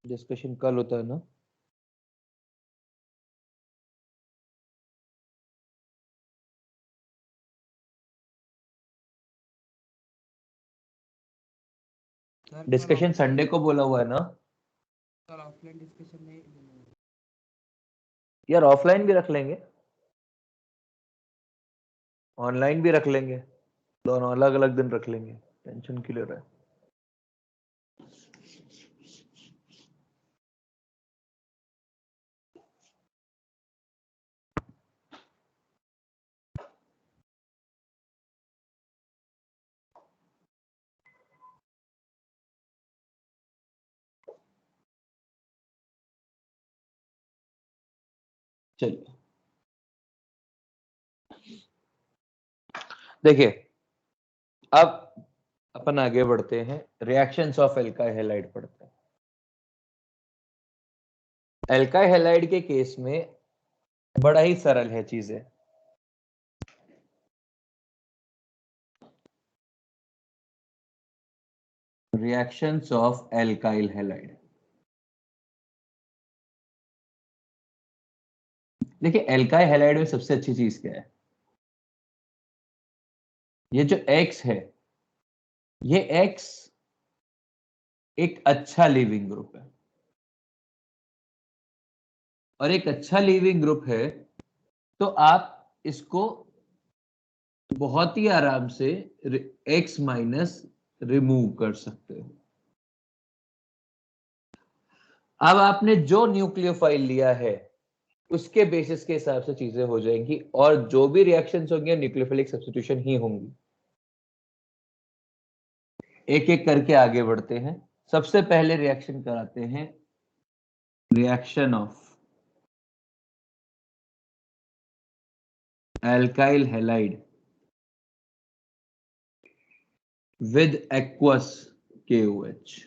Discussion कल होता है ना? डिस्कशन संडे को बोला हुआ है ना? सर ऑफलाइन डिस्कशन नहीं यार ऑफलाइन भी रख लेंगे, ऑनलाइन भी रख लेंगे, दोनों अलग अलग दिन रख लेंगे, टेंशन क्लियर है। चलिए देखिए, अब अपन आगे बढ़ते हैं, रिएक्शंस ऑफ एल्काइल हैलाइड पढ़ते हैं। एल्काइल हैलाइड के केस में बड़ा ही सरल है चीजें। रिएक्शंस ऑफ एल्काइल हैलाइड, देखिए एल्काइल हैलाइड में सबसे अच्छी चीज क्या है? ये जो X है, ये X एक अच्छा लीविंग ग्रुप है, और एक अच्छा लीविंग ग्रुप है तो आप इसको बहुत ही आराम से X माइनस रिमूव कर सकते हो। अब आपने जो न्यूक्लियोफाइल लिया है उसके बेसिस के हिसाब से चीजें हो जाएंगी, और जो भी रिएक्शंस होंगे न्यूक्लियोफिलिक सब्स्टिट्यूशन ही होंगी। एक एक करके आगे बढ़ते हैं। सबसे पहले रिएक्शन कराते हैं, reaction of alkyl halide with aqueous KOH।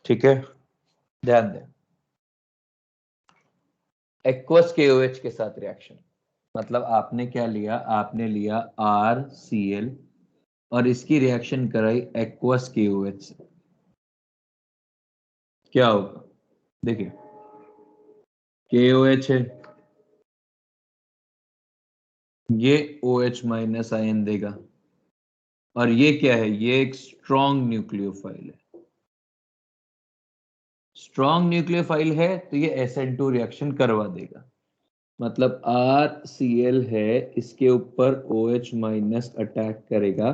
ठीक है, ध्यान दें, एक्वस KOH के साथ रिएक्शन, मतलब आपने क्या लिया, आपने लिया RCl और इसकी रिएक्शन कराई एक्वस KOH से। क्या होगा? देखिए KOH है, ये OH माइनस आयन देगा, और ये क्या है, ये एक स्ट्रॉन्ग न्यूक्लियोफाइल है। स्ट्रॉन्ग न्यूक्लियोफाइल है तो ये SN2 रिएक्शन करवा देगा, मतलब RCl है, इसके ऊपर OH माइनस अटैक करेगा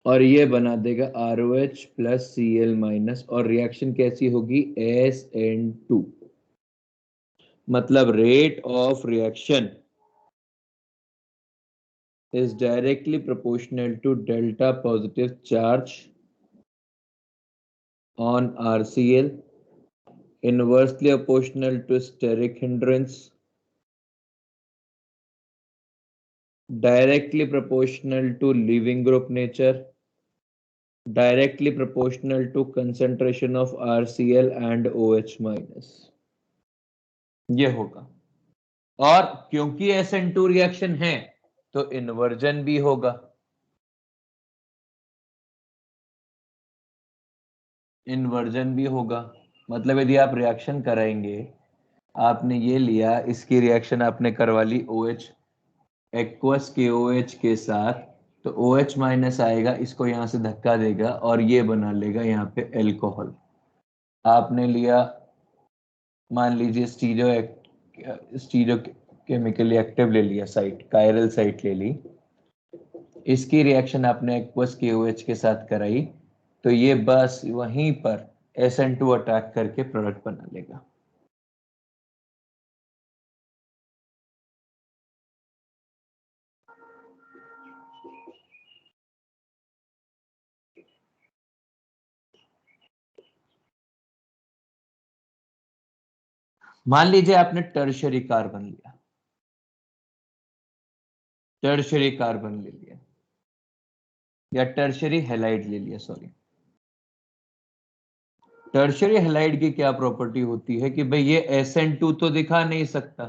और ये बना देगा ROH प्लस Cl माइनस, और रिएक्शन कैसी होगी, SN2। मतलब rate of reaction is directly proportional to delta positive charge on RCl, inversely proportional to steric hindrance, directly proportional to leaving group nature, directly proportional to concentration of RCl and OH minus। ये होगा, और क्योंकि SN2 reaction है तो inversion भी होगा। Inversion भी होगा, मतलब यदि आप रिएक्शन कराएंगे, आपने ये लिया, इसकी रिएक्शन आपने करवा ली OH एक्वस KOH के साथ, तो OH माइनस आएगा, इसको यहां से धक्का देगा और ये बना लेगा यहाँ पे एल्कोहल। आपने लिया, मान लीजिए स्टीरियो केमिकली एक्टिव ले लिया साइट, कायरल साइट ले ली, इसकी रिएक्शन आपने एक्वस KOH के साथ कराई, तो ये बस वहीं पर SN2 अटैक करके प्रोडक्ट बना लेगा। मान लीजिए आपने टर्शियरी कार्बन लिया, टर्शियरी कार्बन ले लिया या टर्शियरी हैलाइड ले लिया, सॉरी। टर्शियरी हैलाइड की क्या प्रॉपर्टी होती है कि भाई ये SN2 तो दिखा नहीं सकता।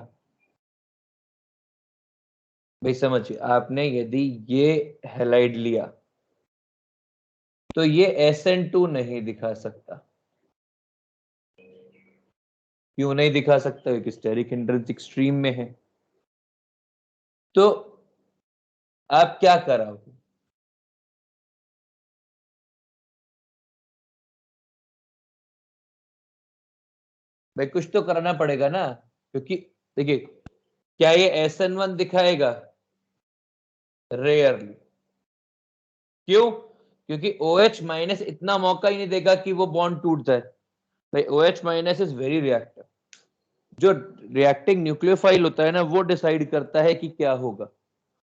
भाई समझिए, आपने यदि ये हैलाइड लिया तो ये SN2 नहीं दिखा सकता। क्यों नहीं दिखा सकता? एक स्टेरिक इंट्रिंसिक स्ट्रीम में है। तो आप क्या कराओगे? भाई कुछ तो करना पड़ेगा ना, क्योंकि देखिए, क्या ये SN1 दिखाएगा? रेयरली। क्यों? क्योंकि OH माइनस इतना मौका ही नहीं देगा कि वो बॉन्ड टूट जाए। भाई OH minus is very reactive. जो रिएक्टिंग न्यूक्लियोफाइल होता है ना, वो डिसाइड करता है कि क्या होगा।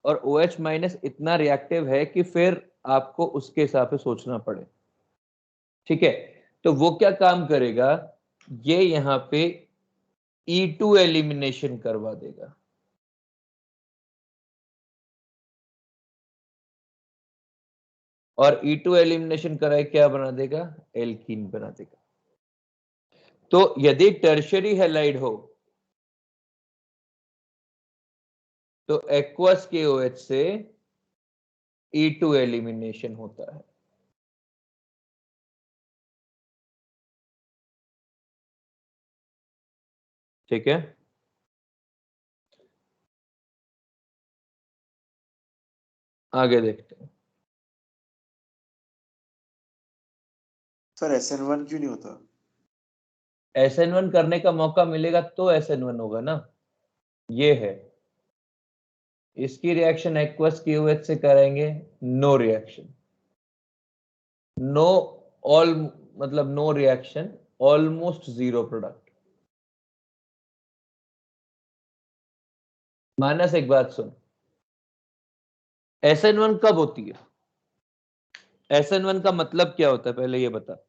और OH माइनस इतना रिएक्टिव है कि फिर आपको उसके हिसाब से सोचना पड़े। ठीक है, तो वो क्या काम करेगा, ये यहां पे E2 एलिमिनेशन करवा देगा। और E2 एलिमिनेशन कराए क्या बना देगा? एल्कीन बना देगा। तो यदि टर्शियरी हैलाइड हो तो एक्वस KOH से E2 एलिमिनेशन होता है। ठीक है, आगे देखते हैं। सर SN1 क्यों नहीं होता? SN1 करने का मौका मिलेगा तो SN1 होगा ना, ये है। इसकी रिएक्शन एक्वस KOH से करेंगे, नो रिएक्शन, नो ऑल, मतलब no reaction, almost zero product. Manas एक बात सुन, SN1 कब होती है? SN1 का मतलब क्या होता है पहले ये बता।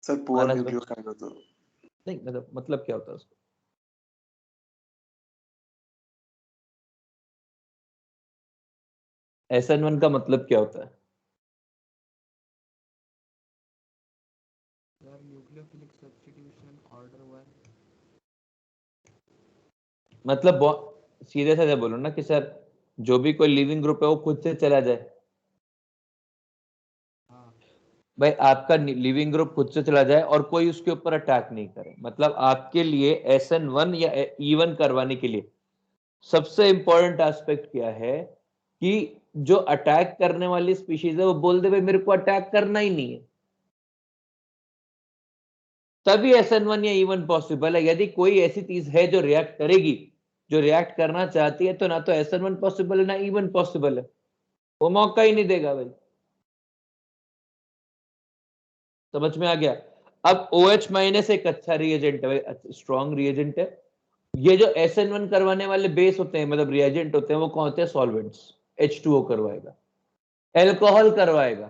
सर पुअर मानस भाई, न्यूक्लियोफाइल हो तो। नहीं मतलब क्या होता है उसको? SN1 का मतलब क्या होता है? Sir nucleophilic substitution order 1। मतलब सीधे साधे बोलो ना कि सर जो भी कोई लिविंग ग्रुप है वो खुद से चला जाए। हाँ भाई आपका लिविंग ग्रुप खुद से चला जाए और कोई उसके ऊपर अटैक नहीं करे, मतलब आपके लिए SN1 या E1 करवाने के लिए सबसे इंपॉर्टेंट एस्पेक्ट क्या है कि जो अटैक करने वाली स्पीशीज है वो बोल दे भाई मेरे को अटैक करना ही नहीं है, तभी SN1 या E1 पॉसिबल है। यदि कोई ऐसी चीज है जो रिएक्ट करेगी, जो रिएक्ट करना चाहती है, तो ना तो SN1 पॉसिबल है ना E1 पॉसिबल है, वो मौका ही नहीं देगा भाई। समझ में आ गया? अब OH माइनस एक अच्छा रिएजेंट है, स्ट्रॉन्ग रिएजेंट है। ये जो SN1 करवाने वाले बेस होते हैं, मतलब रिएजेंट होते हैं, वो कौन होते हैं? सॉल्वेंट्स। H2O करवाएगा, एल्कोहल करवाएगा,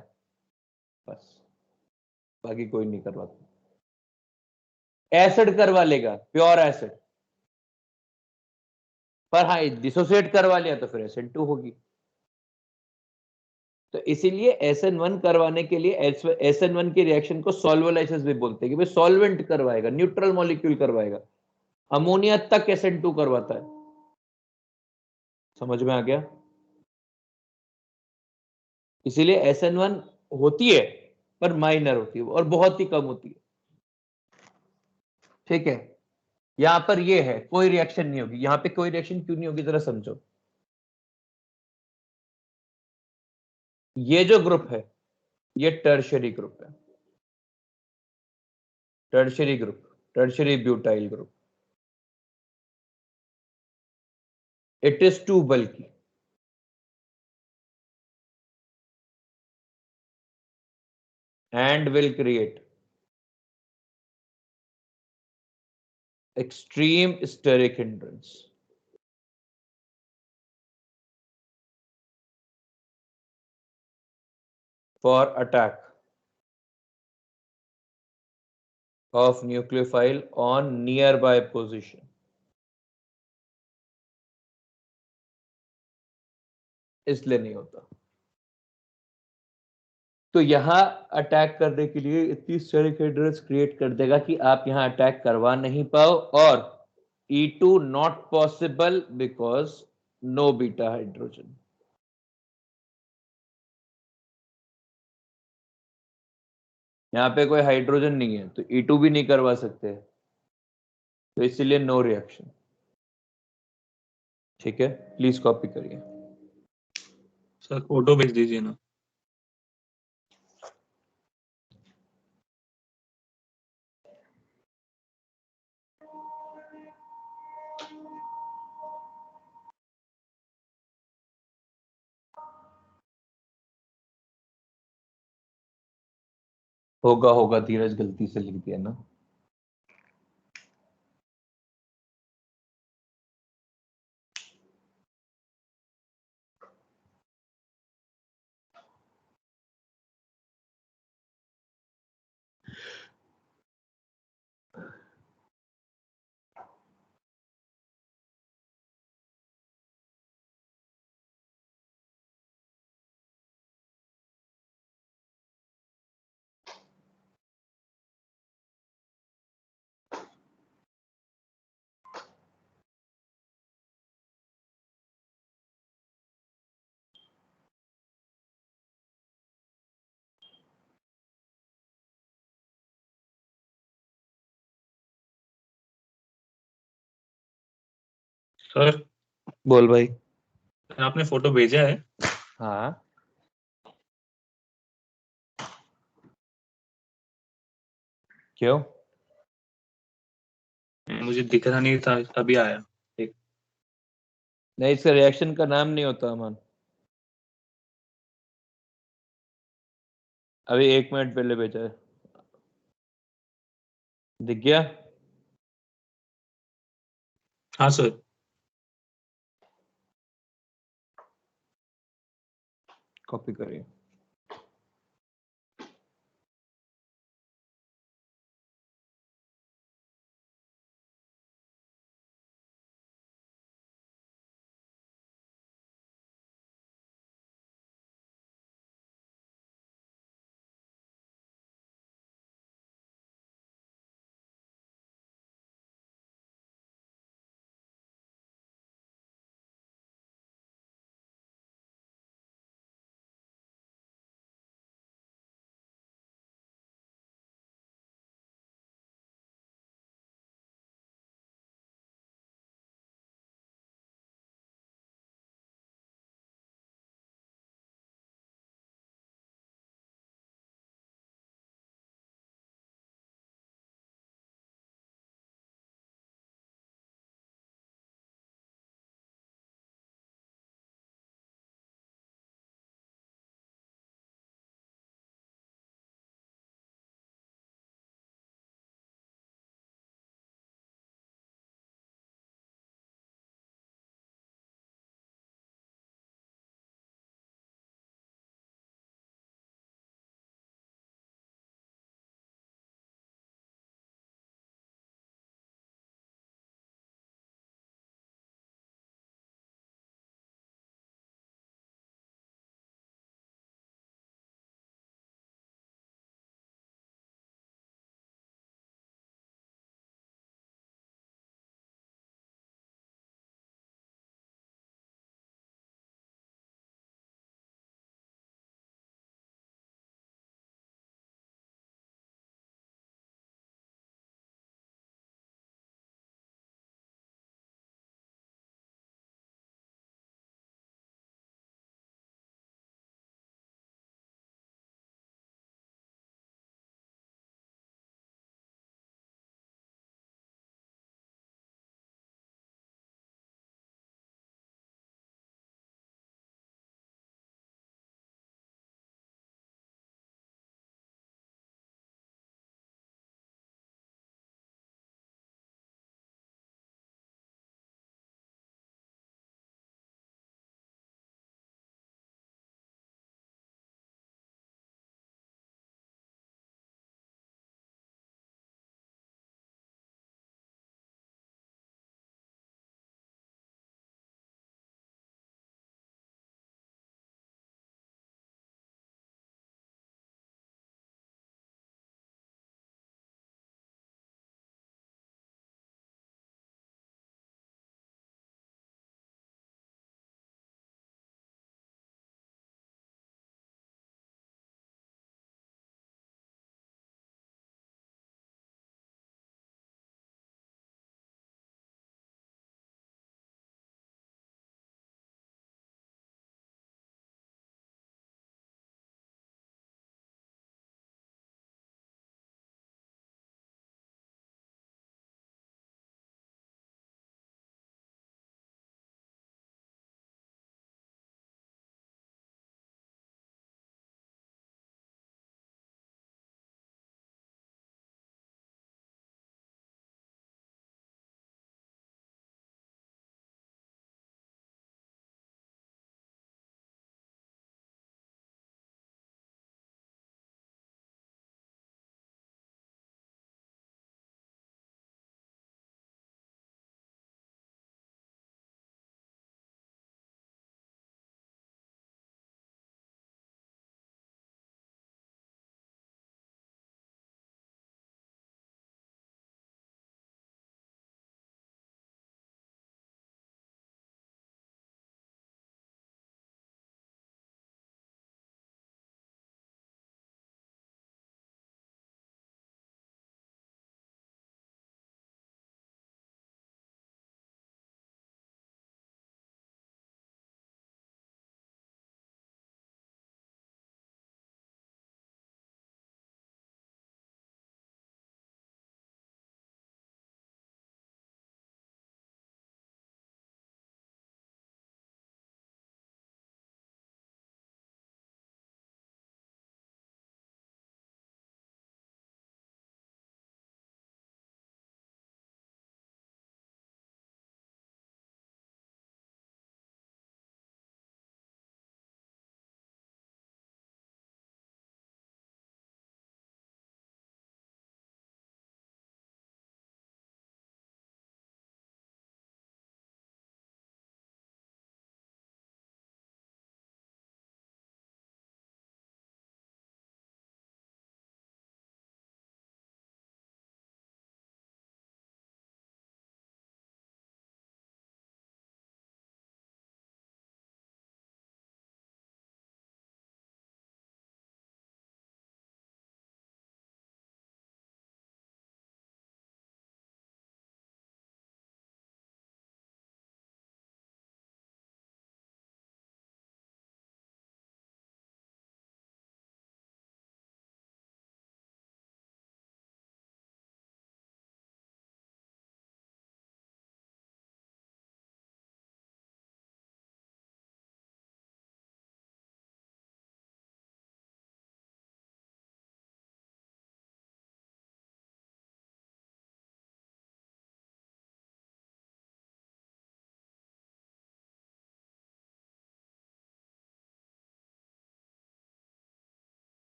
बस, बाकी कोई नहीं करवाता। एसिड करवा लेगा, प्योर एसिड, पर हाँ डिसोसिएट करवा लिया तो फिर SN2 होगी। तो इसीलिए SN1 करवाने के लिए SN1 की रिएक्शन को सॉल्वोलाइसिस भी बोलते हैं कि भाई सॉल्वेंट करवाएगा, न्यूट्रल मॉलिक्यूल करवाएगा। अमोनिया तक SN2 करवाता है। समझ में आ गया? इसीलिए SN1 होती है पर माइनर होती है और बहुत ही कम होती है। ठीक है, यहां पर ये है कोई रिएक्शन नहीं होगी। यहां पे कोई रिएक्शन क्यों नहीं होगी जरा समझो। ये जो ग्रुप है ये टर्शियरी ग्रुप है, tertiary group, tertiary butyl group. It is too bulky. And will create extreme steric hindrance. For attack of nucleophile on nearby position. इसलिए नहीं होता. तो यहां अटैक करने के लिए इतनी स्टेरिक हिंड्रेंस क्रिएट कर देगा कि आप यहां अटैक करवा नहीं पाओ, और E2 not possible because no beta hydrogen. यहां पे कोई हाइड्रोजन नहीं है तो E2 भी नहीं करवा सकते, तो इसलिए नो रिएक्शन. ठीक है, प्लीज कॉपी करिए. सर फोटो भेज दीजिए ना. होगा होगा, धीरज गलती से लिख दिया ना. सर बोल भाई. आपने फोटो भेजा है. हाँ, क्यों? मुझे दिख रहा नहीं था, अभी आया. नहीं, इसका रिएक्शन का नाम नहीं होता अमन. अभी 1 मिनट पहले भेजा है. दिख गया? हाँ सर. कॉपी करिए.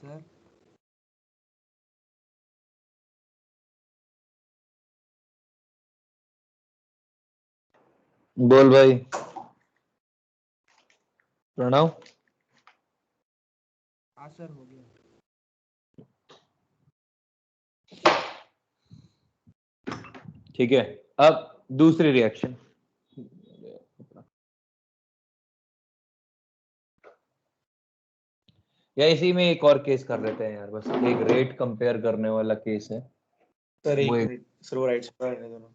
सर बोल भाई प्रणव। हाँ सर हो गया। ठीक है, अब दूसरी रिएक्शन। या इसी में एक और केस कर लेते हैं यार, बस एक रेट कंपेयर करने वाला केस है। सर एक वो मिनट, सर वो राइट पर रहने दो ना।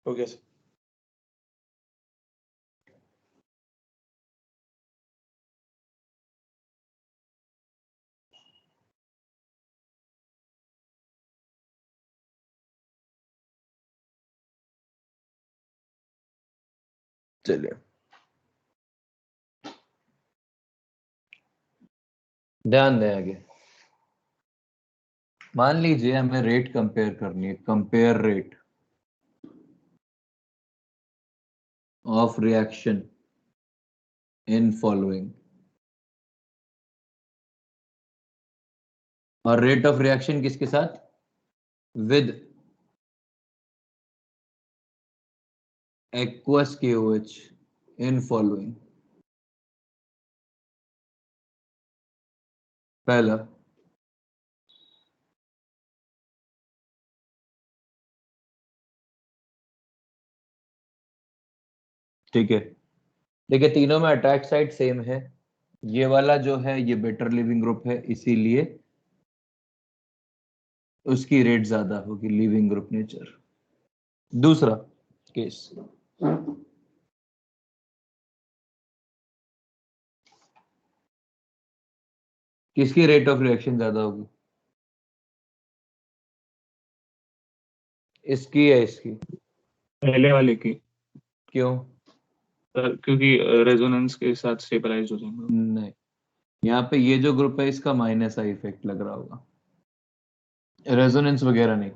हो गया सर। चलिए ध्यान दें आगे। मान लीजिए हमें रेट कंपेयर करनी है, compare rate of reaction in following, और रेट ऑफ रिएक्शन किसके साथ? With aqueous KOH in following। पहला, ठीक है, देखिए तीनों में अटैक साइट सेम है। ये वाला जो है ये बेटर लिविंग ग्रुप है, इसीलिए उसकी रेट ज्यादा होगी, लिविंग ग्रुप नेचर। दूसरा केस, किसकी रेट ऑफ रिएक्शन ज्यादा होगी? इसकी या इसकी? पहले वाले की। क्यों? सर क्योंकि रेजोनेंस के साथ स्टेबलाइज हो जाएंगे। नहीं, यहाँ पे ये जो ग्रुप है इसका माइनस आई इफेक्ट लग रहा होगा, रेजोनेंस वगैरह नहीं।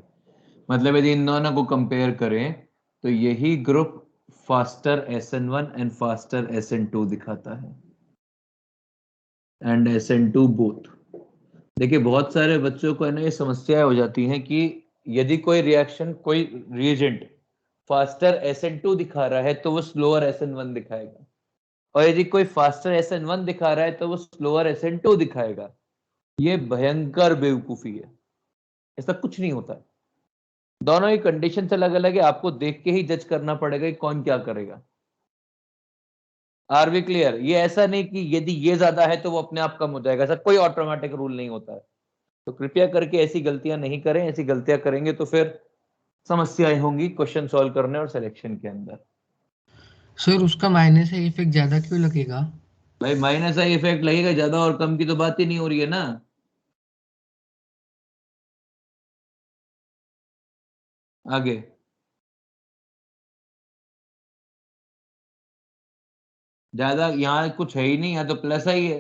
मतलब यदि इन दोनों को कंपेयर करें तो यही group faster SN1 and faster SN2 दिखाता है, एंड SN2 बोथ। देखिए बहुत सारे बच्चों को है ना ये समस्याएं हो जाती हैं कि यदि कोई रिएक्शन, कोई रिएजेंट फास्टर SN2 दिखा रहा है तो वो स्लोअर SN1 दिखाएगा, और यदि कोई फास्टर SN1 दिखा रहा है तो वो स्लोअर SN2 दिखाएगा। ये भयंकर बेवकूफी है, ऐसा कुछ नहीं होता है। दोनों ही कंडीशन अलग अलग है, आपको देख के ही जज करना पड़ेगा कि कौन क्या करेगा। Are we clear? ये ऐसा नहीं कि यदि ये ज्यादा है तो वो अपने आप कम हो जाएगा, ऐसा कोई ऑटोमेटिक रूल नहीं होता है। तो कृपया करके ऐसी गलतियां नहीं करें, ऐसी गलतियां करेंगे तो फिर समस्याएं होंगी क्वेश्चन सॉल्व करने और सिलेक्शन के अंदर। सर उसका माइनस है इफेक्ट ज्यादा क्यों लगेगा? भाई माइनस आई इफेक्ट लगेगा, ज्यादा और कम की तो बात ही नहीं हो रही है ना। आगे ज्यादा यहाँ कुछ है ही नहीं, यहाँ तो प्लस ही है।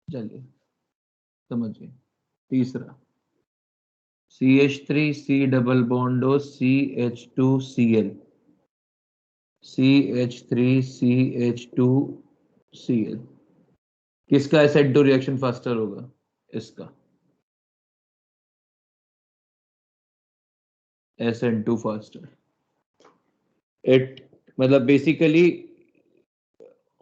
चलिए समझिए। तीसरा, CH3 C डबल बॉन्ड हो CH2Cl, CH3CH2Cl, किसका SN2 रिएक्शन फास्टर होगा? इसका SN2 फास्टर। इट मतलब basically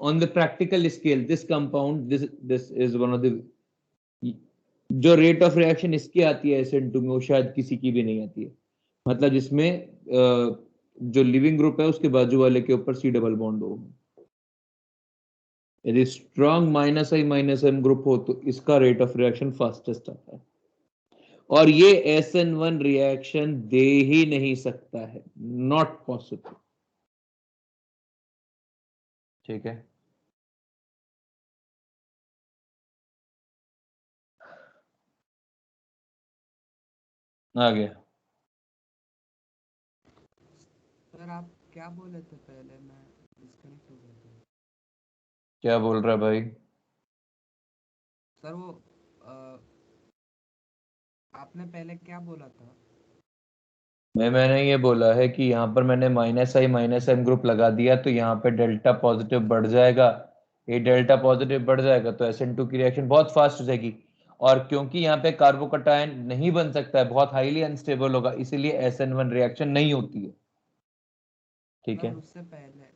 on the practical scale this compound, this is one of the, जो रेट ऑफ रिएक्शन इसकी आती है SN2 में वो शायद किसी की भी नहीं आती है। मतलब जिसमें जो लिविंग ग्रुप है उसके बाजू वाले के ऊपर C डबल बॉन्ड हो। यदि स्ट्रॉन्ग -I-M ग्रुप हो तो इसका रेट ऑफ रिएक्शन फास्टेस्ट आता है, और ये SN1 रिएक्शन दे ही नहीं सकता है, नॉट पॉसिबल। ठीक है, आ गया। सर आप क्या बोले थे पहले, मैं डिस्कनेक्ट हो गया था। क्या बोल रहा है भाई? सर वो आपने पहले क्या बोला था? मैंने ये बोला है कि यहाँ पर मैंने -I-M ग्रुप लगा दिया तो यहाँ पे डेल्टा पॉजिटिव बढ़ जाएगा। ये डेल्टा पॉजिटिव बढ़ जाएगा तो SN2 की रिएक्शन बहुत फास्ट हो जाएगी, और क्योंकि यहाँ पे कार्बोकटायन नहीं बन सकता है, बहुत हाईली अनस्टेबल होगा, इसीलिए SN1 रिएक्शन नहीं होती है। ठीक है सर उससे पहले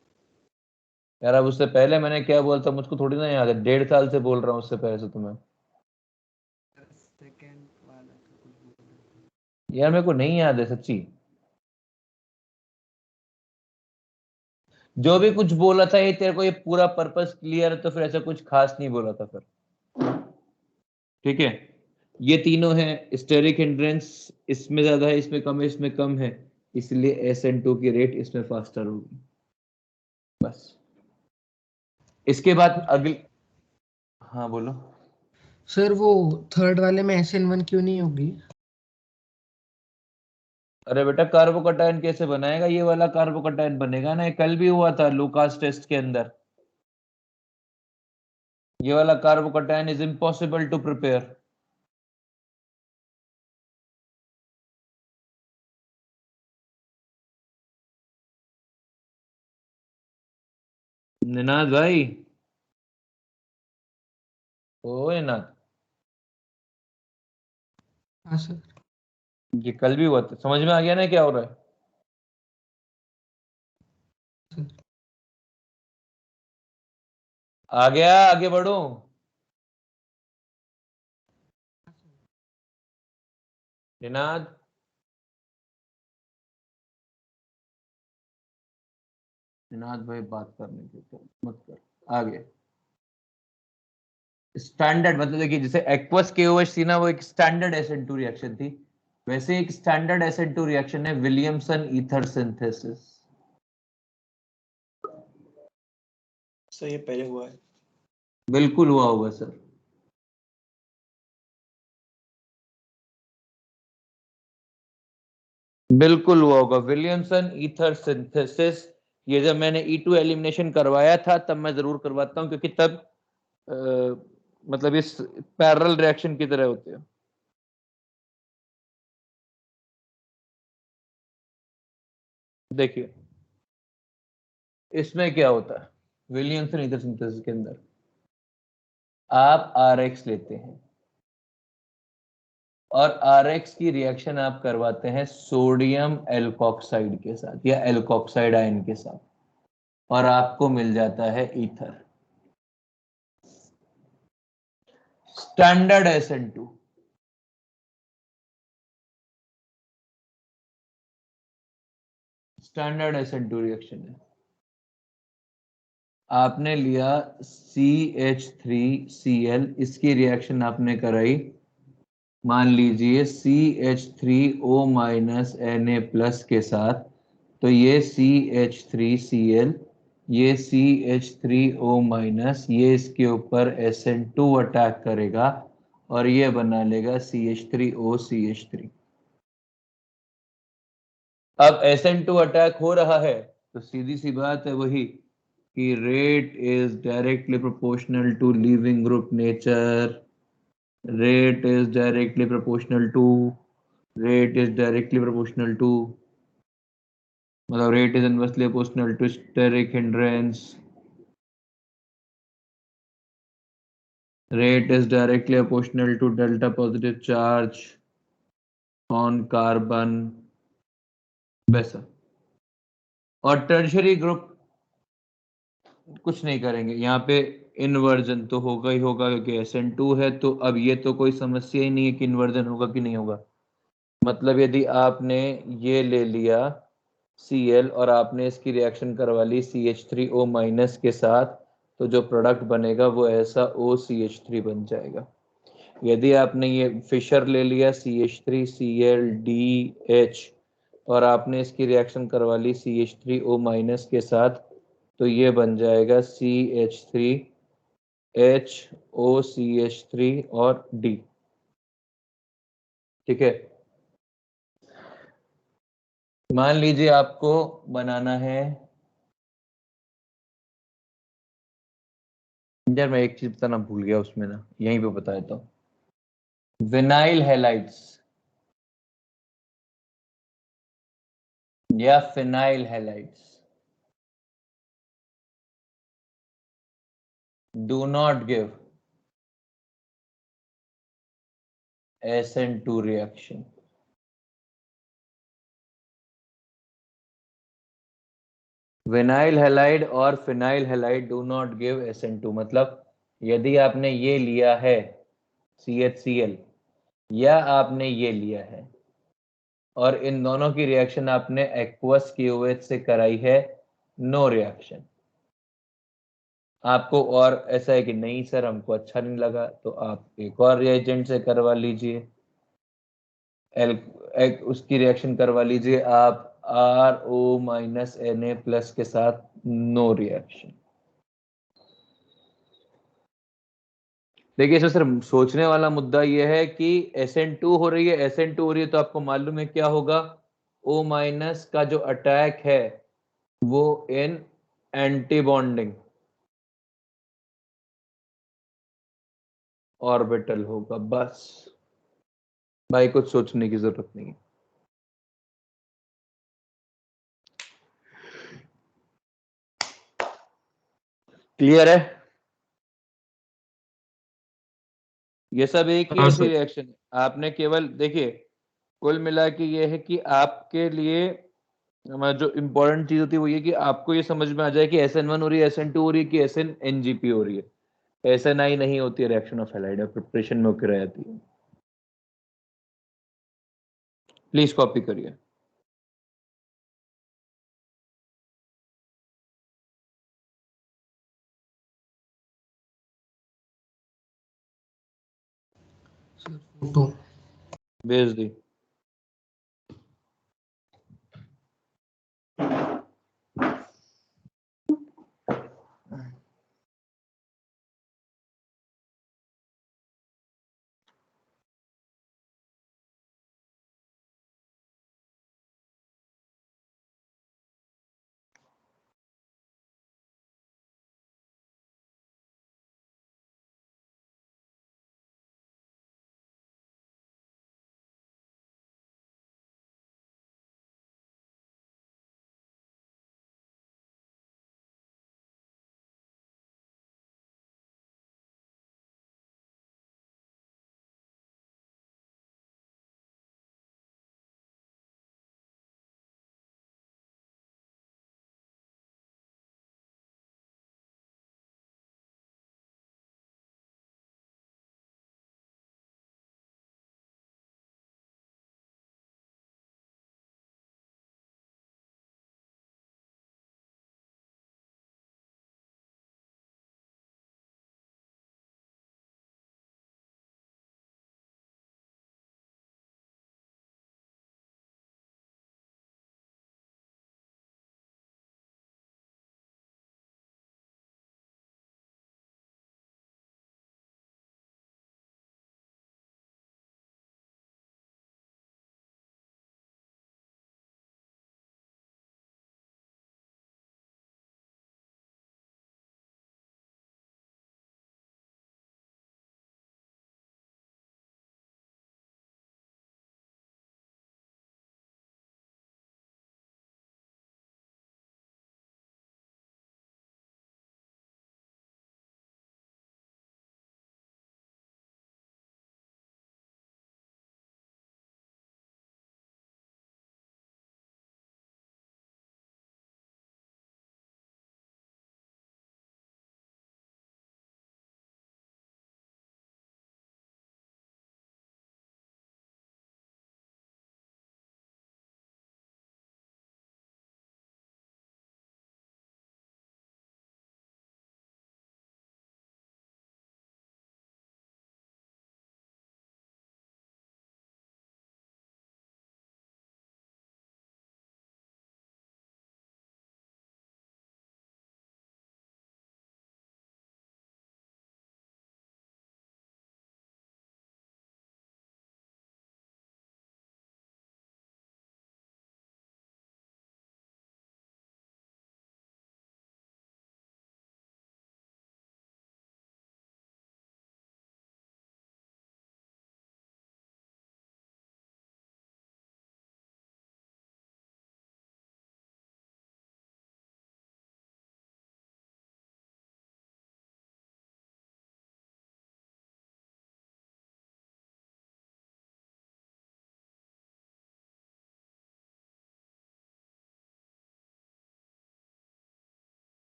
यार, अब उससे पहले मैंने क्या बोला था मुझको थोड़ी ना याद है, 1.5 साल से बोल रहा हूँ उससे पहले से तुम्हें। सेकेंड वाला का कुछ बोला था। यार मेरे को नहीं याद है सच्ची, जो भी कुछ बोला था ये तेरे को ये पूरा पर्पस क्लियर है तो फिर ऐसा कुछ खास नहीं बोला था फिर। ठीक है, ये तीनों है स्टेरिक हिंड्रेंस, इसमें ज्यादा है, इसमें कम है, इसमें कम है, इसलिए SN2 की रेट इसमें फास्टर होगी। बस इसके बाद अगली, हाँ बोलो। सर वो थर्ड वाले में SN1 क्यों नहीं होगी? अरे बेटा, कार्बोकटायन कैसे बनाएगा? ये वाला कार्बोकटायन बनेगा ना, ये कल भी हुआ था लूकास टेस्ट के अंदर। ये वाला carbocation is impossible to prepare. Ninad भाई, ओ निनाद, हाँ सर। ये कल भी हुआ था, समझ में आ गया ना क्या हो रहा है? सर आ गया, आगे बढ़ो। निनाद, निनाद भाई बात करने के तो मत कर। आगे स्टैंडर्ड, मतलब देखिए जैसे एक्वस KOH थी ना, वो एक स्टैंडर्ड SN2 रिएक्शन थी, वैसे एक स्टैंडर्ड SN2 रिएक्शन है विलियमसन ईथर सिंथेसिस। सर ये पहले हुआ है। बिल्कुल हुआ होगा सर। बिल्कुल हुआ होगा, विलियमसन ईथर सिंथेसिस। ये जब मैंने E2 एलिमिनेशन करवाया था तब मैं जरूर करवाता हूँ, क्योंकि तब मतलब इस पैरेलल रिएक्शन की तरह होते हैं। देखिए इसमें क्या होता है, विलियमसन ईथर सिंथेसिस के अंदर आप RX लेते हैं और RX की रिएक्शन आप करवाते हैं सोडियम एल्कोक्साइड के साथ या एल्कोक्साइड आयन के साथ, और आपको मिल जाता है ether, standard SN2। Standard SN2 reaction है। आपने लिया CH3Cl, इसकी रिएक्शन आपने कराई, मान लीजिए CH3O Na+ के साथ, तो ये CH3Cl, ये CH3O-, ये इसके ऊपर SN2 अटैक करेगा और ये बना लेगा CH3O CH3। अब SN2 अटैक हो रहा है तो सीधी सी बात है वही कि rate is directly proportional to leaving group nature, rate is directly proportional to rate is directly proportional to मतलब rate is inversely proportional to steric hindrance, rate is directly proportional to delta positive charge on carbon, वैसा। और tertiary group कुछ नहीं करेंगे यहाँ पे, inversion तो होगा ही होगा क्योंकि SN2 है, तो अब ये तो कोई समस्या ही नहीं है कि इन्वर्जन होगा कि नहीं होगा। मतलब यदि आपने ये ले लिया Cl और आपने इसकी रिएक्शन करवा ली CH3O माइनस के साथ, तो जो प्रोडक्ट बनेगा वो ऐसा OCH3 बन जाएगा। यदि आपने ये फिशर ले लिया CH3ClDH और आपने इसकी रिएक्शन करवा ली CH3O माइनस के साथ, तो ये बन जाएगा CH3HOCH3 और D। ठीक है, मान लीजिए आपको बनाना है, यार मैं एक चीज बताना भूल गया उसमें ना, यहीं पे बता देता हूँ। विनाइल हैलाइड्स या phenyl halides do not give SN2 reaction। Vinyl halide और phenyl halide do not give SN2, मतलब यदि आपने ये लिया है CHCl या आपने ये लिया है और इन दोनों की रिएक्शन आपने एक्वस KOH से कराई है, नो रिएक्शन। आपको और ऐसा है कि नहीं सर हमको अच्छा नहीं लगा, तो आप एक और रिएजेंट से करवा लीजिए, उसकी रिएक्शन करवा लीजिए आप RO माइनस Na प्लस के साथ, नो रिएक्शन। देखिए इसमें सिर्फ सोचने वाला मुद्दा यह है कि SN2 हो रही है, SN2 हो रही है, तो आपको मालूम है क्या होगा, O माइनस का जो अटैक है वो इन एंटी बॉन्डिंग ऑर्बिटल होगा। बस भाई कुछ सोचने की जरूरत नहीं है। क्लियर है? ये सब एक ही हाँ ऐसी सर। रिएक्शन है, आपने केवल देखिए कुल मिला के ये है कि आपके लिए जो इम्पोर्टेंट चीज होती है वो ये कि आपको ये समझ में आ जाए कि SN1 हो रही है, SN2 हो रही है, कि SNNGP हो रही है। SNI नहीं होती है, रिएक्शन ऑफ हैलाइड प्रिपरेशन में होकर रह जाती है। प्लीज कॉपी करिए। सर फोटो भेज दी।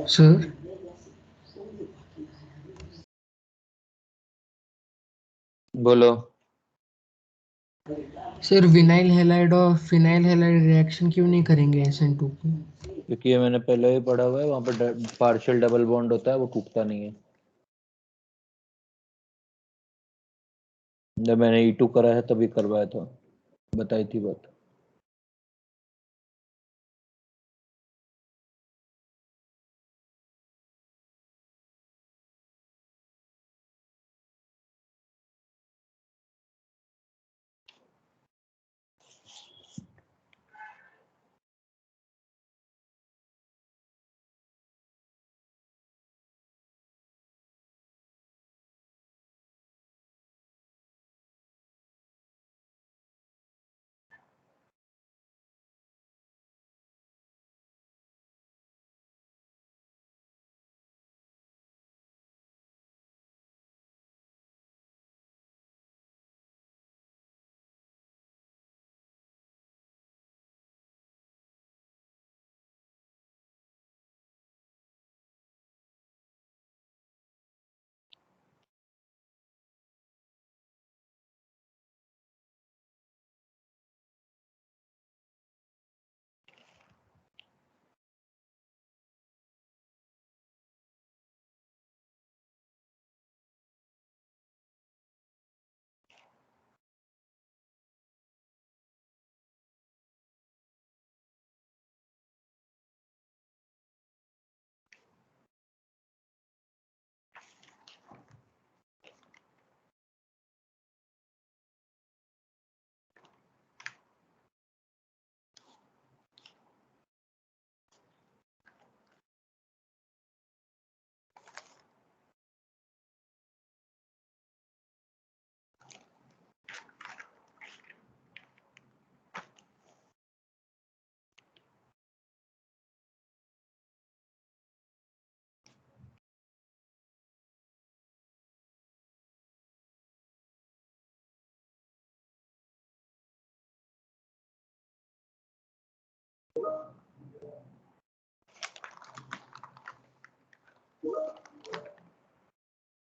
सर बोलो। सर विनाइल हैलाइड और फिनाइल हैलाइड रिएक्शन क्यों नहीं करेंगे SN2 की? क्योंकि ये मैंने पहले ही पढ़ा हुआ है, वहां पर पार्शियल डबल बॉन्ड होता है, वो टूटता नहीं है। जब मैंने E2 करा है तभी करवाया था, बताई थी बात।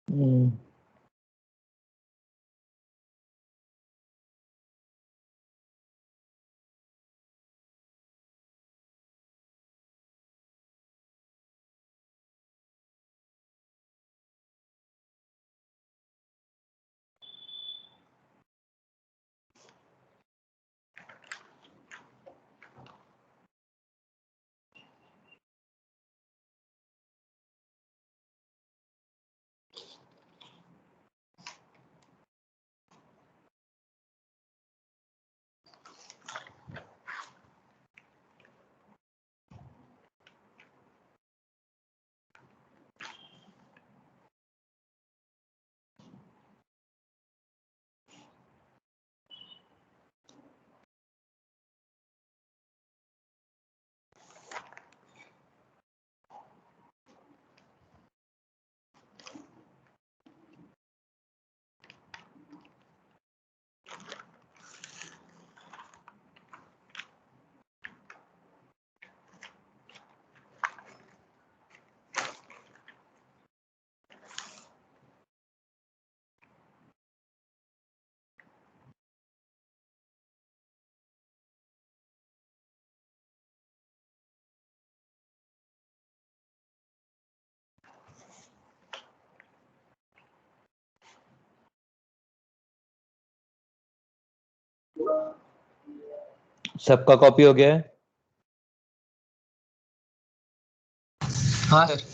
हम्म। सबका कॉपी हो गया है? हाँ सर।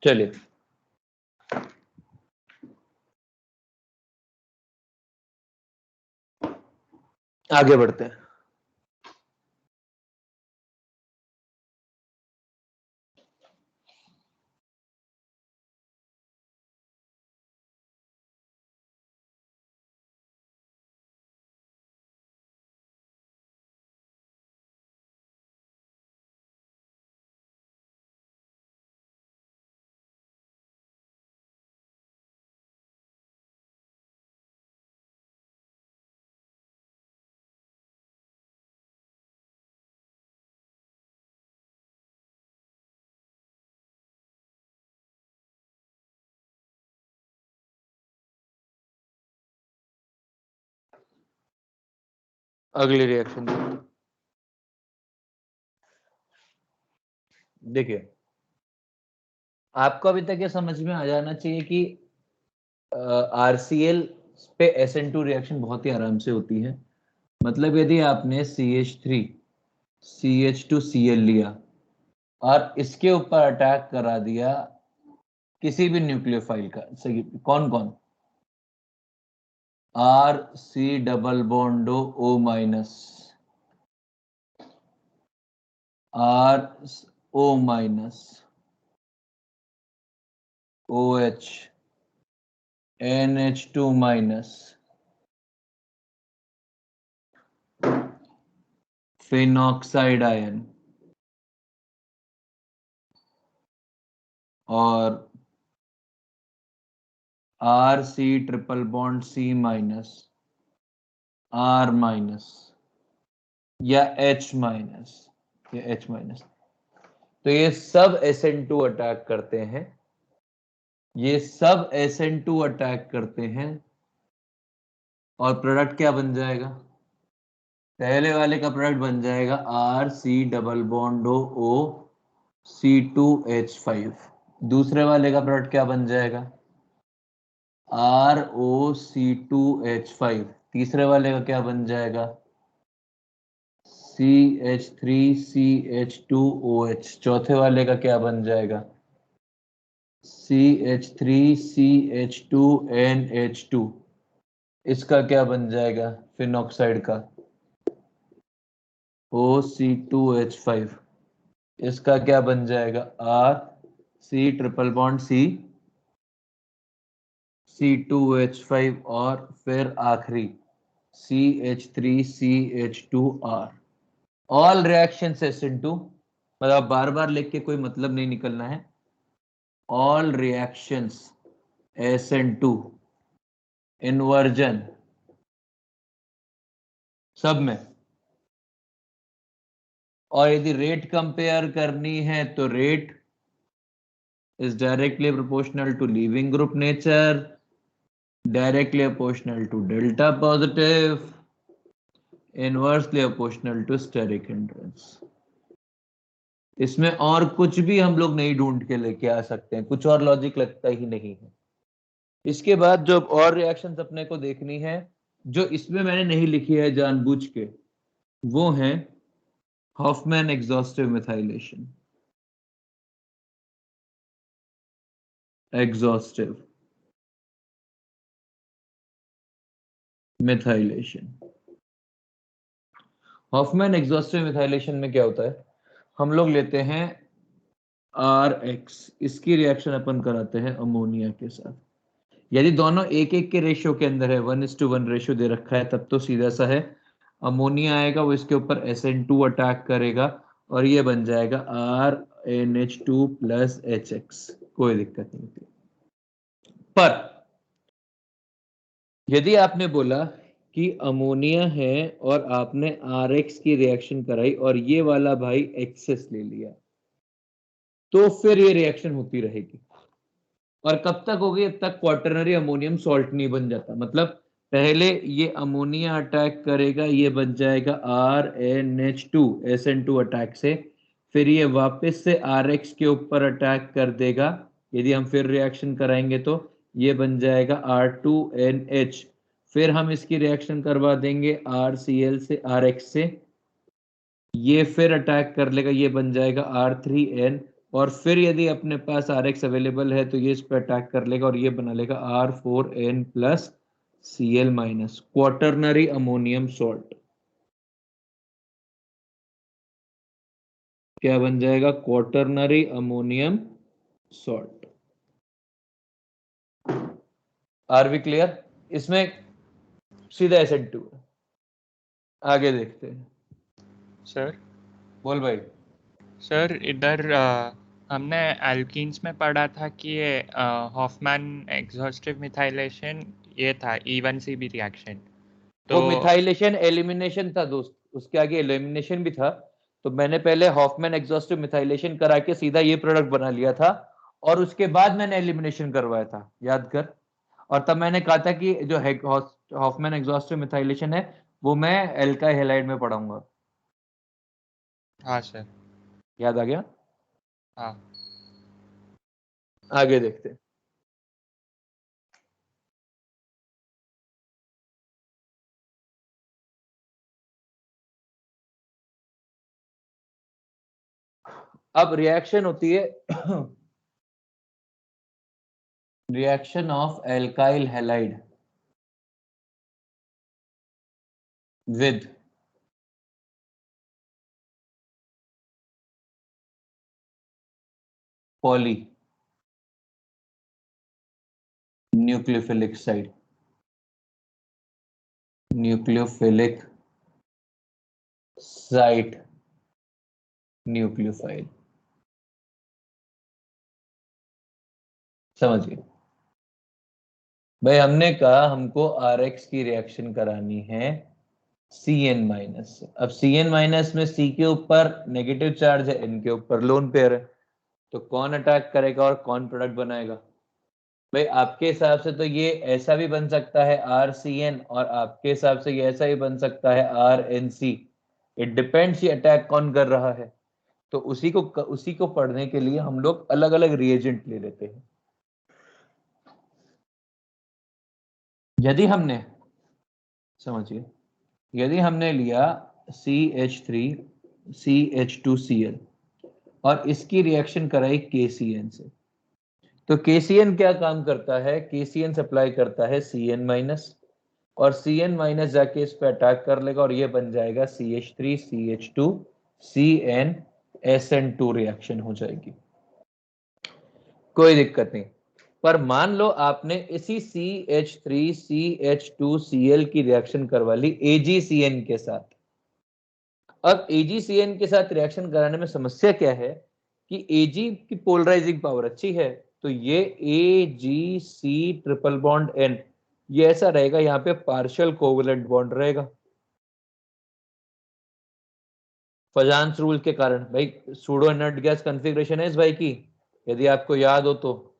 चलिए आगे बढ़ते हैं। अगली रिएक्शन देखिए, आपको अभी तक ये समझ में आ जाना चाहिए कि RCl पे SN2 रिएक्शन बहुत ही आराम से होती है। मतलब यदि आपने CH3 CH2Cl लिया और इसके ऊपर अटैक करा दिया किसी भी न्यूक्लियोफाइल का, सही कौन कौन, RC double bond O minus, RO minus, OH, NH2 minus, phenoxide ion और RC triple bond C minus, R minus या H माइनस या H माइनस, तो ये सब SN2 अटैक करते हैं, ये सब SN2 अटैक करते हैं और प्रोडक्ट क्या बन जाएगा, पहले वाले का प्रोडक्ट बन जाएगा RC double bond O C2H5, दूसरे वाले का प्रोडक्ट क्या बन जाएगा ROC2H5, तीसरे वाले का क्या बन जाएगा CH3CH2OH, चौथे वाले का क्या बन जाएगा CH3CH2NH2, इसका क्या बन जाएगा फिनॉक्साइड का OC2H5, इसका क्या बन जाएगा RC triple bond C C2H5 और फिर आखिरी CH3CH2R। ऑल रिएक्शंस SN2, मतलब बार बार लिख के कोई मतलब नहीं निकलना है, ऑल रिएक्शंस SN2 इन्वर्जन सब में, और यदि रेट कंपेयर करनी है तो rate is directly proportional to leaving group nature, directly proportional to delta positive, inversely proportional to steric hindrance। इसमें और कुछ भी हम लोग नहीं ढूंढ के लेके आ सकते हैं, कुछ और लॉजिक लगता ही नहीं है। इसके बाद जो और रिएक्शंस अपने को देखनी है, जो इसमें मैंने नहीं लिखी है जानबूझ के, वो है Hofmann exhaustive methylation, exhaustive methylation. Hofmann exhaustive methylation में क्या होता है, हम लोग लेते हैं RX, इसकी रिएक्शन अपन कराते हैं अमोनिया के साथ। यदि दोनों एक एक के रेशियो के अंदर है, 1:1 रेशियो दे रखा है, तब तो सीधा सा है, अमोनिया आएगा वो इसके ऊपर SN2 अटैक करेगा और ये बन जाएगा RNH2 प्लस HX, कोई दिक्कत नहीं होती। पर यदि आपने बोला कि अमोनिया है और आपने RX की रिएक्शन कराई और ये वाला भाई एक्सेस ले लिया, तो फिर ये रिएक्शन होती रहेगी। और कब तक होगी, जब तक क्वाटरनरी अमोनियम सॉल्ट नहीं बन जाता। मतलब पहले ये अमोनिया अटैक करेगा, ये बन जाएगा RNH2 SN2 अटैक से, फिर ये वापस से RX के ऊपर अटैक कर देगा, यदि हम फिर रिएक्शन कराएंगे तो ये बन जाएगा R2NH, फिर हम इसकी रिएक्शन करवा देंगे RCl से RX से, ये फिर अटैक कर लेगा, ये बन जाएगा R3N और फिर यदि अपने पास RX अवेलेबल है तो ये इस पर अटैक कर लेगा और ये बना लेगा R4N plus Cl minus quaternary ammonium salt. क्या बन जाएगा? Quaternary ammonium salt. Are we clear? इसमें सीधा SN2 है। आगे देखते हैं। सर बोल भाई। सर इधर हमने एल्कीन्स में पढ़ा था कि ये हॉफमैन एग्जॉस्टिव मिथाइलेशन ये था E1CB रिएक्शन। वो तो मिथाइलेशन एलिमिनेशन था दोस्त, उसके आगे एलिमिनेशन भी था। तो मैंने पहले हॉफमैन एग्जॉस्टिव मिथाइलेशन करा के सीधा ये प्रोडक्ट बना लिया था और उसके बाद मैंने एलिमिनेशन करवाया था, याद कर। और तब मैंने कहा था कि जो हॉफमैन एग्जॉस्टिव मिथाइलेशन है वो मैं एल्काइल हैलाइड में पढ़ाऊंगा। हाँ सर। याद आ गया? हाँ आगे देखते हैं। अब रिएक्शन होती है reaction of alkyl halide with poly nucleophilic side, nucleophilic site nucleophile. समझिए भाई, हमने कहा हमको RX की रिएक्शन करानी है Cn माइनस से। अब Cn माइनस में C के ऊपर नेगेटिव चार्ज है, N के ऊपर लोन पेयर है, तो कौन अटैक करेगा और कौन प्रोडक्ट बनाएगा? भाई आपके हिसाब से तो ये ऐसा भी बन सकता है RCN और आपके हिसाब से ये ऐसा ही बन सकता है RNC। इट डिपेंड्स ये अटैक कौन कर रहा है। तो उसी को पढ़ने के लिए हम लोग अलग अलग रिएजेंट ले लेते हैं। यदि हमने समझिए, यदि हमने लिया CH3 CH2Cl और इसकी रिएक्शन कराई KCN से, तो KCN क्या काम करता है? KCN सप्लाई करता है Cn माइनस और Cn माइनस जाके इस पे अटैक कर लेगा और ये बन जाएगा CH3 CH2 Cn SN2 reaction हो जाएगी। कोई दिक्कत नहीं। पर मान लो आपने इसी CH3 CH2Cl की रिएक्शन करवा ली AgCN के साथ। अब AgCN के साथ रिएक्शन कराने में समस्या क्या है कि Ag की पोलराइजिंग पावर अच्छी है, तो ये AgC ट्रिपल बॉन्ड N ये ऐसा रहेगा, यहाँ पे पार्शियल कोवलेंट बॉन्ड रहेगा फजान्स रूल के कारण। भाई सूडो इनर्ट गैस कॉन्फ़िगरेशन है इस भाई की, यदि आपको याद हो तो।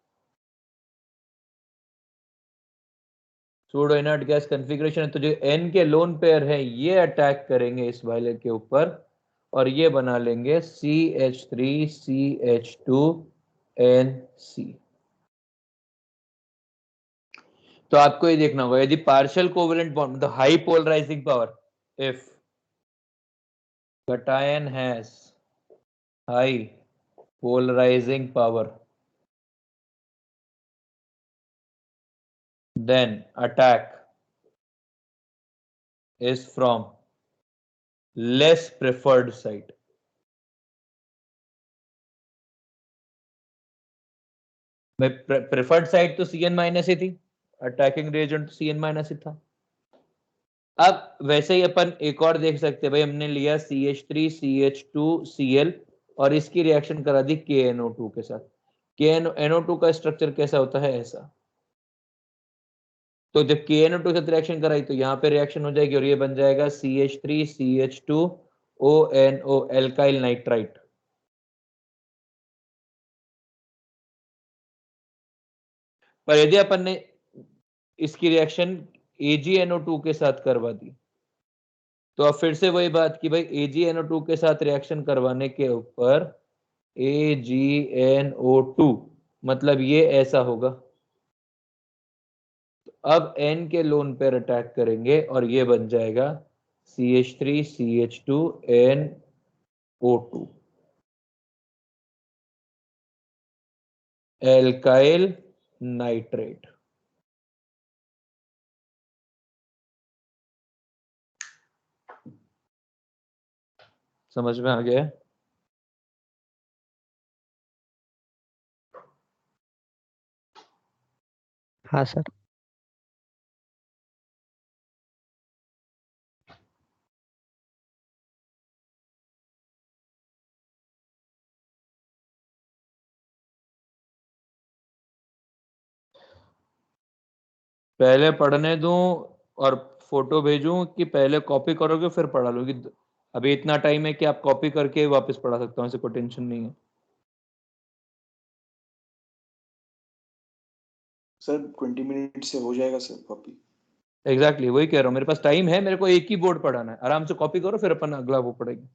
सूडो इनर्ट गैस कॉन्फ़िगरेशन है, तो जो N के लोन पेयर है ये अटैक करेंगे इस वाले के ऊपर और ये बना लेंगे CH3 CH2NC। तो आपको ये देखना होगा, यदि पार्शियल कोवलेंट बॉन्ड मतलब high polarising power, if cation has high polarizing power then attack is from less preferred site। Preferred site तो Cn माइनस ही थी, अटैकिंग रिएजेंट तो Cn माइनस ही था। अब वैसे ही अपन एक और देख सकते हैं, भाई हमने लिया CH3 CH2Cl और इसकी रिएक्शन करा दी KNO2 के साथ। KNO2 का स्ट्रक्चर कैसा होता है? ऐसा। तो जब KNO2 के साथ रिएक्शन कराई तो यहाँ पे रिएक्शन हो जाएगी और ये बन जाएगा CH3 CH2ONO एल्काइल नाइट्राइट। पर यदि अपन ने इसकी रिएक्शन AgNO2 के साथ करवा दी तो अब फिर से वही बात कि भाई AgNO2 के साथ रिएक्शन करवाने के ऊपर AgNO2 मतलब ये ऐसा होगा। तो अब N के लोन पेयर अटैक करेंगे और ये बन जाएगा CH3 CH2NO2। Alkyl nitrate. समझ में आ गया? हाँ सर। पहले पढ़ने दूं और फोटो भेजूं कि पहले कॉपी करोगे फिर पढ़ा लोगे? अभी इतना टाइम है कि आप कॉपी करके वापस पढ़ा सकता हूँ, ऐसे कोई टेंशन नहीं है। सर 20 मिनट से हो जाएगा सर कॉपी। एग्जैक्टली वही कह रहा हूँ, मेरे पास टाइम है, मेरे को एक ही बोर्ड पढ़ाना है, आराम से कॉपी करो फिर अपन अगला वो पढ़ेंगे।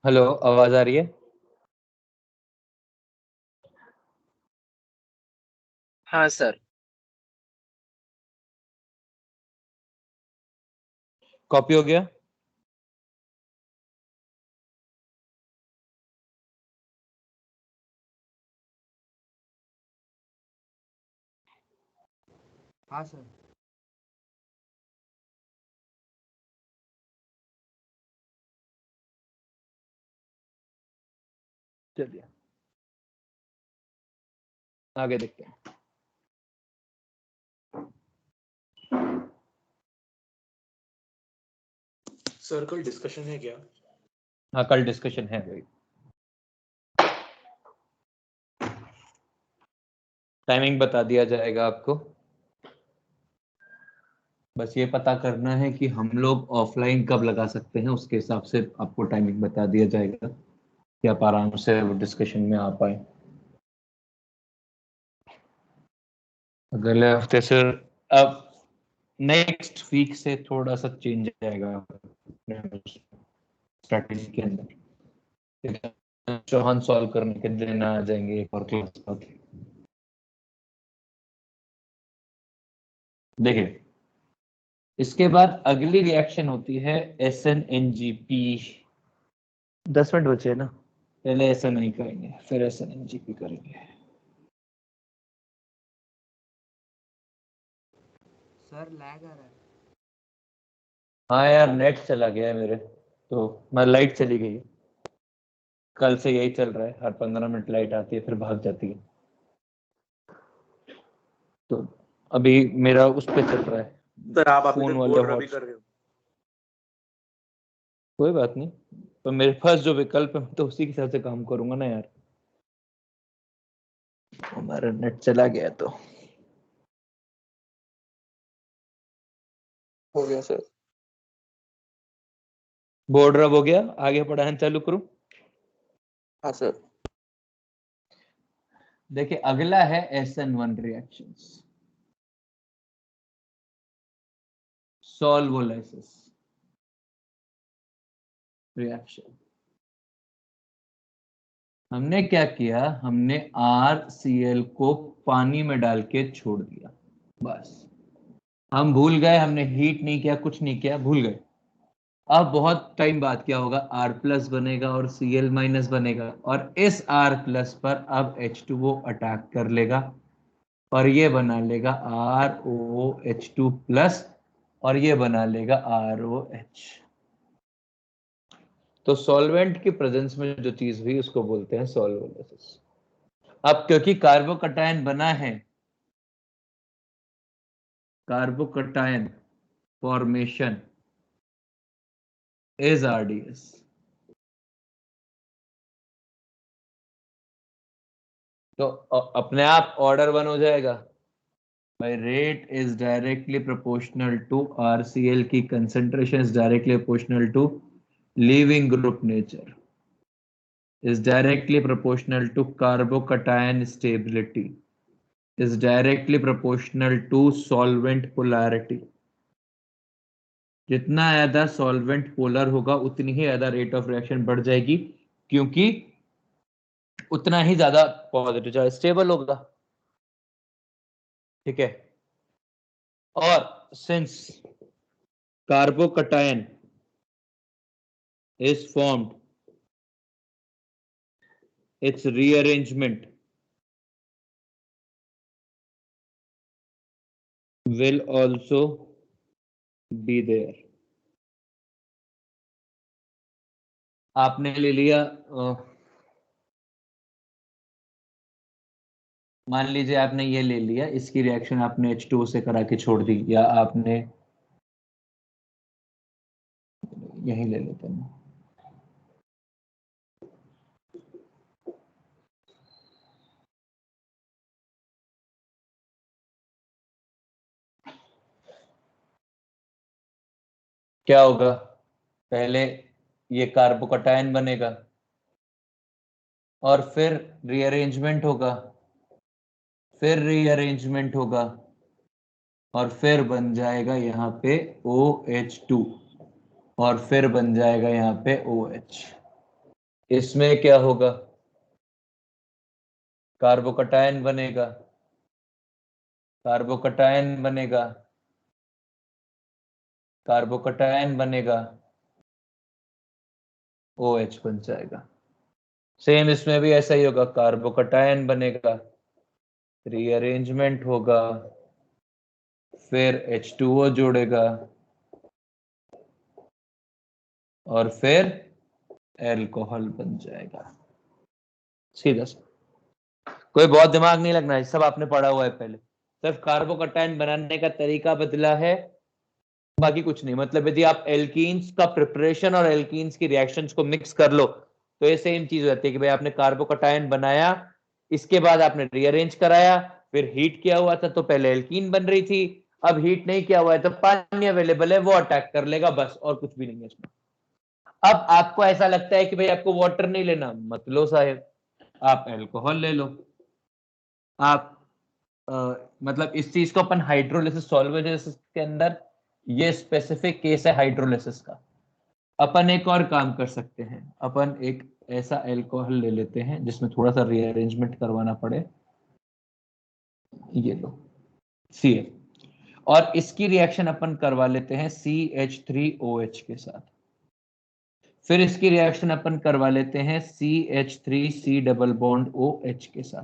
हेलो, आवाज आ रही है? हाँ सर। कॉपी हो गया? हाँ सर। चलिए आगे देखते हैं। सर कल डिस्कशन है क्या? हाँ, कल डिस्कशन है भाई। टाइमिंग बता दिया जाएगा आपको। बस ये पता करना है कि हम लोग ऑफलाइन कब लगा सकते हैं, उसके हिसाब से आपको टाइमिंग बता दिया जाएगा कि आप आराम से डिस्कशन में आ पाए। अगले हफ्ते से अब नेक्स्ट वीक से थोड़ा सा चेंज आएगा स्ट्रैटेजी के अंदर। चौहान सॉल्व करने के दिन आ जाएंगे एक और क्लास बाद। देखिए, इसके बाद अगली रिएक्शन होती है SnNGP। 10 मिनट बचे ना, पहले SNI करेंगे फिर SnNGP करेंगे। सर लैग आ रहा है। हाँ यार, नेट चला गया है मेरे तो, मैं लाइट चली गई है। कल से यही चल रहा है, हर 15 मिनट लाइट आती है फिर भाग जाती है। तो अभी मेरा उस पे चल रहा है, सर आप अभी फोन तक वाले बोर्ड रबी हॉट। कर रहे हो? कोई बात नहीं, तो मेरे पास जो विकल्प है मैं तो उसी के हिसाब से काम करूंगा ना यार। हमारा नेट चला गया तो हो गया सर। बोर्ड रब हो गया, आगे पढ़ाना चालू करूं? हाँ सर। देखिए, अगला है SN1 रिएक्शंस, सॉल्वोलाइसिस रिएक्शन। हमने क्या किया, हमने RCl को पानी में डाल के छोड़ दिया, बस। हम भूल गए, हमने हीट नहीं किया, कुछ नहीं किया, भूल गए। अब बहुत टाइम बाद क्या होगा, R+ बनेगा और Cl- बनेगा, और इस R+ पर अब H2O अटैक कर लेगा और ये बना लेगा ROH2+, और ये बना लेगा ROH। तो सॉल्वेंट की प्रेजेंस में जो चीज हुई उसको बोलते हैं सॉल्वोलाइसिस। अब क्योंकि कार्बोकटायन बना है, कार्बोकटायन फॉर्मेशन इज RDS। तो अपने आप ऑर्डर 1 हो जाएगा भाई। Rate is directly proportional to RCl की concentration is directly proportional to leaving group nature is directly proportional to carbocation stability is directly proportional to solvent polarity। जितना ज्यादा solvent polar होगा उतनी ही ज्यादा रेट ऑफ रिएक्शन बढ़ जाएगी, क्योंकि उतना ही ज्यादा पॉजिटिव चार्ज स्टेबल होगा। ठीक है, और since carbocation is formed, its rearrangement will also be there। आपने ले लिया, मान लीजिए आपने ये ले लिया, इसकी रिएक्शन आपने H2O से करा के छोड़ दी, या आपने यही ले लेते हैं। क्या होगा, पहले ये कार्बोकटायन बनेगा और फिर रीअरेंजमेंट होगा, फिर रीअरेंजमेंट होगा, और फिर बन जाएगा यहाँ पे OH2, और फिर बन जाएगा यहाँ पे OH। इसमें क्या होगा, कार्बोकटायन बनेगा, कार्बोकटायन बनेगा, कार्बोकटायन बनेगा, OH बन जाएगा। सेम इसमें भी ऐसा ही होगा, कार्बोकटायन बनेगा, रीअरेंजमेंट होगा, फिर H2O जोड़ेगा और फिर एल्कोहल बन जाएगा। सीधा सा, कोई बहुत दिमाग नहीं लगना है, सब आपने पढ़ा हुआ है पहले। सिर्फ कार्बोकटायन बनाने का तरीका बदला है, बाकी कुछ नहीं। मतलब यदि आप एल्कीन्स का प्रिपरेशन और एल्कीन्स की रिएक्शंस को मिक्स कर लो तो ये सेम चीज हो जाती है कि भाई आपने कार्बोकटायन बनाया, इसके बाद आपने रीअरेंज कराया, फिर हीट किया हुआ था तो पहले एल्कीन बन रही थी, अब हीट नहीं किया हुआ है तो पानी अवेलेबल है, वो अटैक कर लेगा, बस और कुछ भी नहीं है इसमें। अब आपको ऐसा लगता है कि भाई आपको वाटर नहीं लेना, मत लो साहेब, आप अल्कोहल ले लो। आप मतलब इस चीज को अपन हाइड्रोलिसिस सॉल्वेजेसिस के अंदर, ये स्पेसिफिक केस है हाइड्रोलिसिस का। अपन एक और काम कर सकते हैं, अपन एक ऐसा अल्कोहल ले लेते हैं जिसमें थोड़ा सा रीअरेंजमेंट करवाना पड़े, ये लो Cl, और इसकी रिएक्शन अपन करवा लेते हैं CH3OH के साथ। फिर इसकी रिएक्शन अपन करवा लेते हैं CH3C डबल बॉन्ड OH के साथ।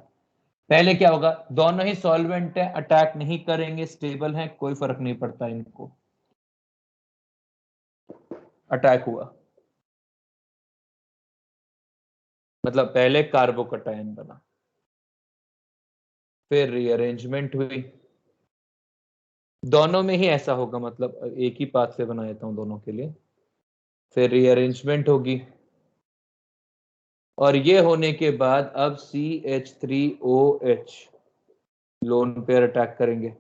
पहले क्या होगा, दोनों ही सॉल्वेंट है, अटैक नहीं करेंगे, स्टेबल है, कोई फर्क नहीं पड़ता इनको। अटैक हुआ मतलब पहले कार्बोकटायन बना, फिर रीअरेंजमेंट हुई, दोनों में ही ऐसा होगा, मतलब एक ही पाथ से बना देता हूं दोनों के लिए। फिर रीअरेंजमेंट होगी और ये होने के बाद अब CH3OH लोन पेयर अटैक करेंगे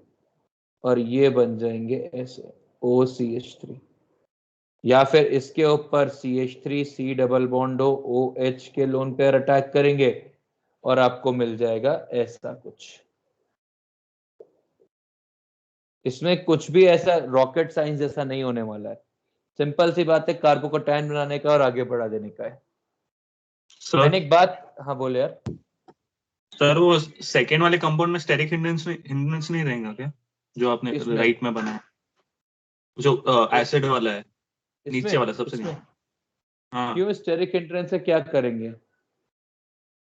और ये बन जाएंगे ऐसे OCH3, या फिर इसके ऊपर CH3C डबल बॉन्ड OH के लोन पेयर अटैक करेंगे और आपको मिल जाएगा ऐसा कुछ। इसमें कुछ भी ऐसा रॉकेट साइंस जैसा नहीं होने वाला है, सिंपल सी बात है, कार्बोकटायन बनाने का और आगे बढ़ा देने का है। मैंने एक बात, हाँ बोले यार। सर वो सेकेंड वाले कंपाउंड में स्टेरिक हिंड्रेंस नहीं रहेगा क्या, जो आपने इसमें? राइट में बनाया, जो एसिड वाला है, नीचे वाला सबसे नीचे। हाँ क्यों स्टेरिक हिंड्रेंस से क्या करेंगे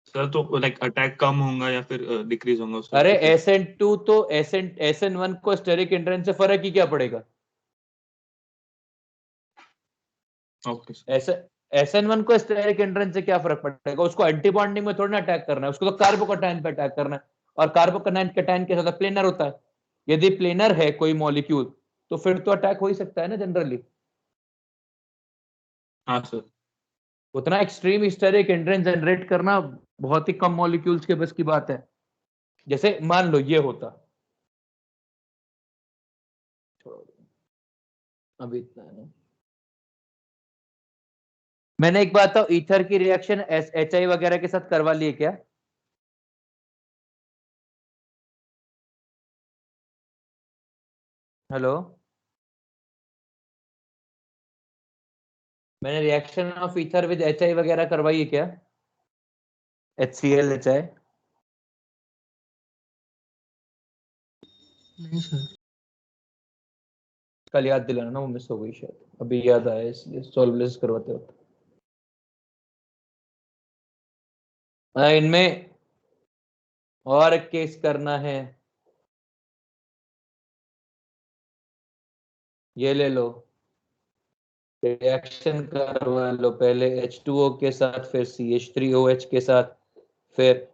सर, तो लाइक अटैक कम होगा या फिर डिक्रीज होगा उसका? अरे SN2 तो SN1 को स्टेरिक हिंड्रेंस से फर्क ही क्या पड़ेगा? ओके SN1 को स्टेरिक हिंड्रेंस से क्या फर्क पड़ेगा? उसको एंटी बॉन्डिंग में थोड़ा ना अटैक करना है, उसको तो कार्बोकटायन पे अटैक करना है, और कार्बोकटायन के साथ प्लेनर होता है। यदि प्लेनर है कोई मॉलिक्यूल तो फिर तो अटैक हो ही सकता है ना जनरली। हाँ सर। उतना एक्सट्रीम स्टेरिक हिंड्रेंस जनरेट करना बहुत ही कम मॉलिक्यूल्स के बस की बात है। जैसे मान लो ये होता, अभी इतना है ना। मैंने एक बात, ईथर की रिएक्शन HI वगैरह के साथ करवा लिए क्या? हेलो, मैंने reaction of ether with HI वगैरह करवाई है क्या? HCl HI? नहीं सर। कल याद दिलाना ना, वो मिस हो गई शायद, अभी याद आया इसलिए सॉल्वलेस करवाते वक्त। इनमें और एक केस करना है, ये ले लो, रिएक्शन करवा लो, पहले H2O के साथ, फिर CH3OH के साथ, फिर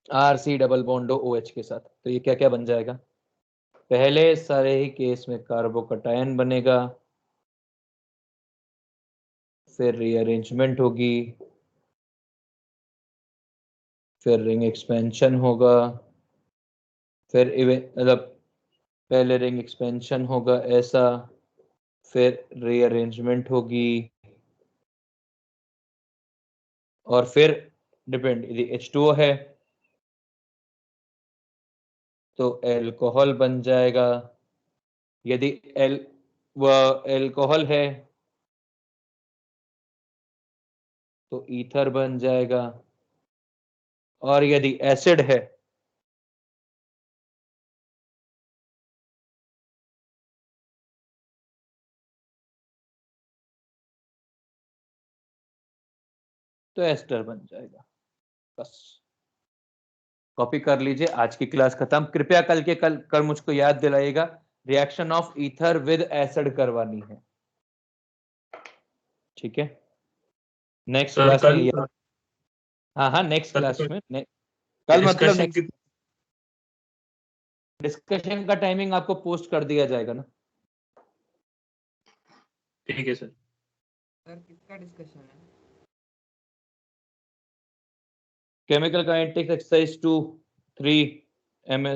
RC डबल बॉन्ड OH के साथ। तो ये क्या क्या बन जाएगा? पहले सारे ही केस में कार्बोकटायन बनेगा, फिर रीअरेंजमेंट होगी, फिर रिंग एक्सपेंशन होगा, फिर मतलब पहले रिंग एक्सपेंशन होगा ऐसा, फिर रीअरेंजमेंट होगी, और फिर डिपेंड, यदि H2O है तो एल्कोहल बन जाएगा, यदि एल्कोहल है तो ईथर बन जाएगा, और यदि एसिड है तो एस्टर बन जाएगा। बस कॉपी कर लीजिए। आज की क्लास खत्म। कृपया कल मुझको याद दिलाइएगा, reaction of ether with acid करवानी है, ठीक है? नेक्स्ट सर क्लास में कल हाँ नेक्स्ट क्लास सर में कल मतलब डिस्कशन की डिस्कशन का टाइमिंग आपको पोस्ट कर दिया जाएगा ना। ठीक है सर। सर किसका डिस्कशन है? केमिकल काइनेटिक्स एक्सरसाइज 2 3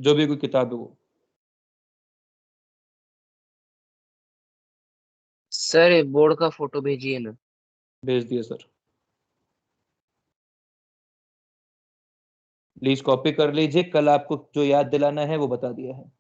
जो भी कोई किताब है वो सर बोर्ड का फोटो भेजिए ना। भेज दिया सर। प्लीज कॉपी कर लीजिए, कल आपको जो याद दिलाना है वो बता दिया है।